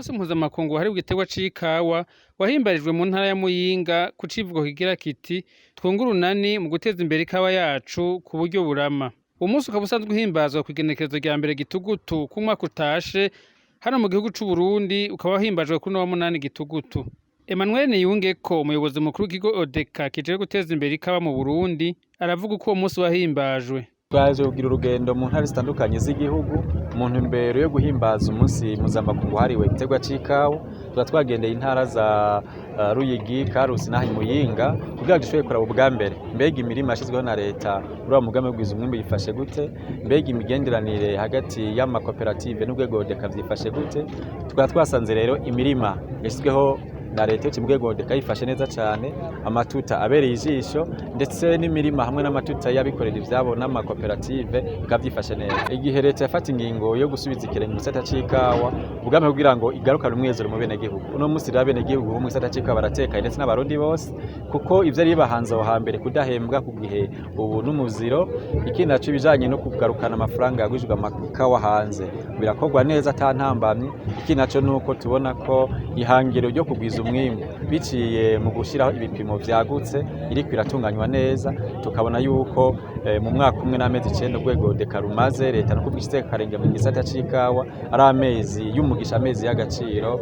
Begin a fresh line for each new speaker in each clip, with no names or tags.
Umunsi mpuzamakungu wahariwe igitegwa c'ikawa wahimbarijwe mu ntara ya Muyinga ku civugo kigira kiti twungure urunani mu guteza imbere ikawa yacu ku buryo burama. Umunsi ukaba usanzwe uhimbazwa kw'igenekerezo rya mbere gitugutu k'umwaka utashe hano mu gihugu c'Uburundi, ukaba wahimbajwe kuri uno wa munani gitugutu. Emmanuel NIYUNGEKO, umuyobozi mukuru w'ikigo ODECA kijejwe guteza imbere ikawa mu Burundi, aravuga uko uwo munsi wahimbajwe.
Twaje kugira urugendo mu ntara zitandukanye z'igihugu mu ntumbero yo guhimbaza umunsi mpuzamakungu wahariwe igitegwa c'ikawa. Tuba twagendeye intara za Ruyigi, Karusi na Muyinga kugira ngo dushobore kuraba ubwa mbere mbega imirima yashizweho na leta uriya mugambi wo kugwiza umwimbu yifashe gute, mbega imigenderanire hagati y'amakoperative n'urwego ODECA vyifashe gute. Tukaba twasanze rero imirima yashizweho na leta yo kimugwego ODECA yifashe neza cyane, amatuta abereye ijisho ndetse n'imirima hamwe n'amatuta y'abikorera ivyabo n'amakoperative bikavyifashe neza. Igihe leta yafata ingingo yo gusubiza ikirenge mu gisata c'ikawa ubwame kugira ngo igarukane umwezero mu bene gihugu. Uno munsi rero bene gihugu bo mu gisata c'ikawa baratekaye ndetse n'abarundi bose, kuko ivyo ari bahanze aho hambere kudahembwa ku gihe ubu n'umuziro. Ikindi naco ibijanye no kugarukana amafaranga yagwijwe amakawa hanze birakorwa neza atantambamye. Ikindi naco nuko tubona ko ihangiro ryo kugwiza umwimbu biciye mu gushiraho ibipimo vyagutse iriko iratunganywa neza. Tukabona yuko mu mwaka umwe n'amezi 9 urwego ODECA rumaze leta no kubwishiteka karenge mu gisata c'ikawa ari amezi y'umugisha, amezi y'agaciro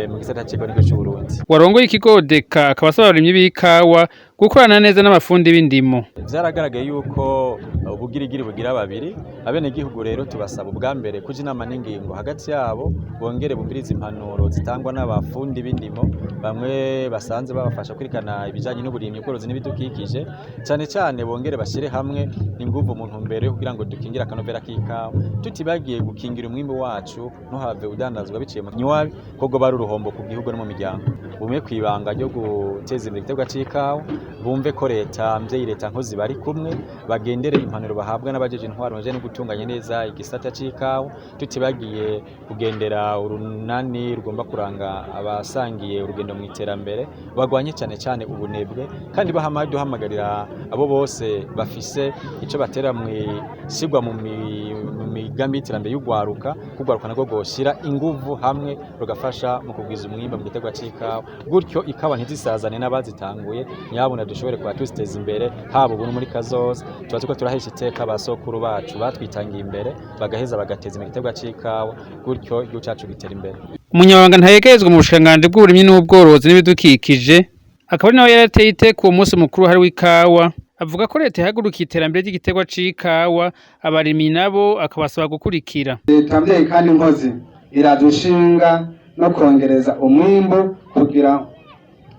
mu gisata c'ikawa n'igihugu c'Uburundi.
Warongoye ikigo ODECA akaba asaba abarimyi b'ikawa gukorana neza n'abafundi b'indimo.
Vyaragaragaye yuko ubugirigiri bugira babiri. Abene gihugu rero tubasaba ubwa mbere kuja inama n'ingingo hagati yabo, bongere bumviriza impanuro zitangwa n'abafundi b'indimo bamwe basanze babafasha kurikana ibijanye n'uburimyi, ubworozi n'ibidukikije. Cyane cyane bongere bashire hamwe inguvu mu ntumbero yo kugira ngo dukingire akanovera k'ikawa, tutibagiye gukingira umwimbu wacu ntuhave udandazwa biciye mu nywabi kogo bari uruhombo ku gihugu no mu miryango. Bumwe kwibanga ryo guteza imbere igitegwa c'ikawa, bumve ko leta mvyeyi leta nkozi bari kumwe, bagendere impanuro bahabwa n'abajeje intwaro baje no gutunganya neza igisata c'ikawa, tutibagiye kugendera urunani rugomba kuranga abasangiye urugendo mu iterambere, bagwanye cyane cyane ubunebwe, kandi duhamagarira abo bose bafise ico batera sigwa mu migambi y'iterambere y'ugwaruka, kugwaruka nako goshira inguvu hamwe rugafasha mu kugwiza umwimbu mu gitegwa c'ikawa, gutyo ikawa ntizisazane n'abazitanguye, nyabuna dushobore kuba tuziteza imbere haba ubu muri kazoza. Tuba turiko turahesha iteka abasokuru bacu batwitangiye imbere bagaheza bagateza imbere igitegwa c'ikawa, gutyo igihugu cacu gitera imbere.
Umunyamabanga ntayegerezwa mu bushikiranganji bw'uburimyi n'ubworozi n'ibidukikije akaba ari nawe yarateye iteka uwo munsi mukuru wahariwe ikawa, avuga ko leta ihagurukiye iterambere ry'igitegwa c'ikawa, abarimyi nabo akabasaba gukurikira.
Leta mvyeyi kandi nkozi iradushinga no kongereza umwimbu kugira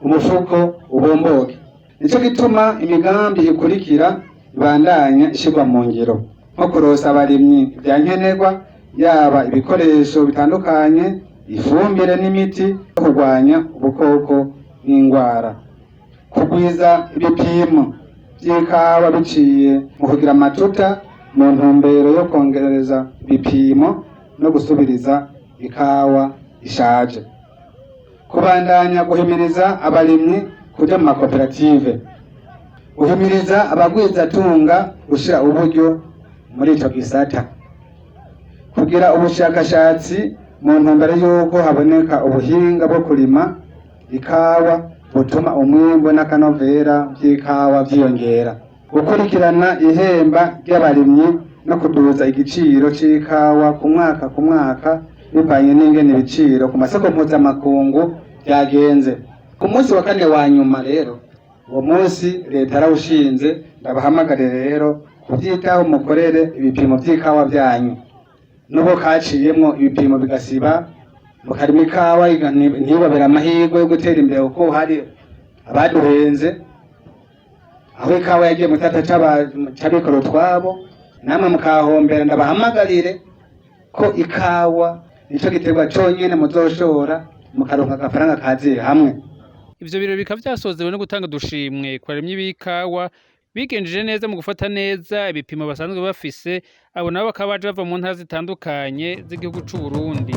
umufuko ubomboke. Nico gituma imigambi ikurikira ibandanya ishirwa mu ngiro, nko kurosa abarimyi vya nkenerwa, yaba ibikoresho bitandukanye, ifumbire n'imiti, kurwanya ubukoko n'ingwara, kugwiza ibipimo vy'ikawa biciye mu kugira amatuta mu ntumbero yo kongereza ibipimo no gusubiriza ikawa ishaje, kubandanya guhimiriza abarimyi kuja mu makoperative, guhimiriza abagwizatunga gushira uburyo muri ico gisata, kugira ubushakashatsi mu ntumbero y'uko haboneka ubuhinga bwo kurima ikawa butuma umwimbu n'akanovera vy'ikawa vyiyongera, gukurikirana ihemba ry'abarimyi no kuduza igiciro c'ikawa ku mwaka bivanye n'ingene ibiciro ku masoko mpuzamakungu vyagenze. Ku munsi wa kane wa nyuma rero, uwo munsi leta yarawushinze, ndabahamagarire rero kuvyitaho, mukorere ibipimo vy'ikawa vyanyu. Nubo kaciyemwo ibipimo bigasiba, mukarima ikawa ntibabera amahirwe yo gutera imbere kuko hari abaduhenze, aho ikawa yagiye mu tata c'abikoro twabo, namwe mukahombera. Ndabahamagarire ko ikawa nico gitegwa conyene muzoshora mukaronka agafaranga kaziye hamwe.
Ivyo birori bikaba vyasozewe no gutanga udushimwe ku barimyi b'ikawa bigenjeje neza mu gufata neza ibipimo basanzwe bafise, abo nabo bakaba baje bava mu ntara zitandukanye z'igihugu c'Uburundi.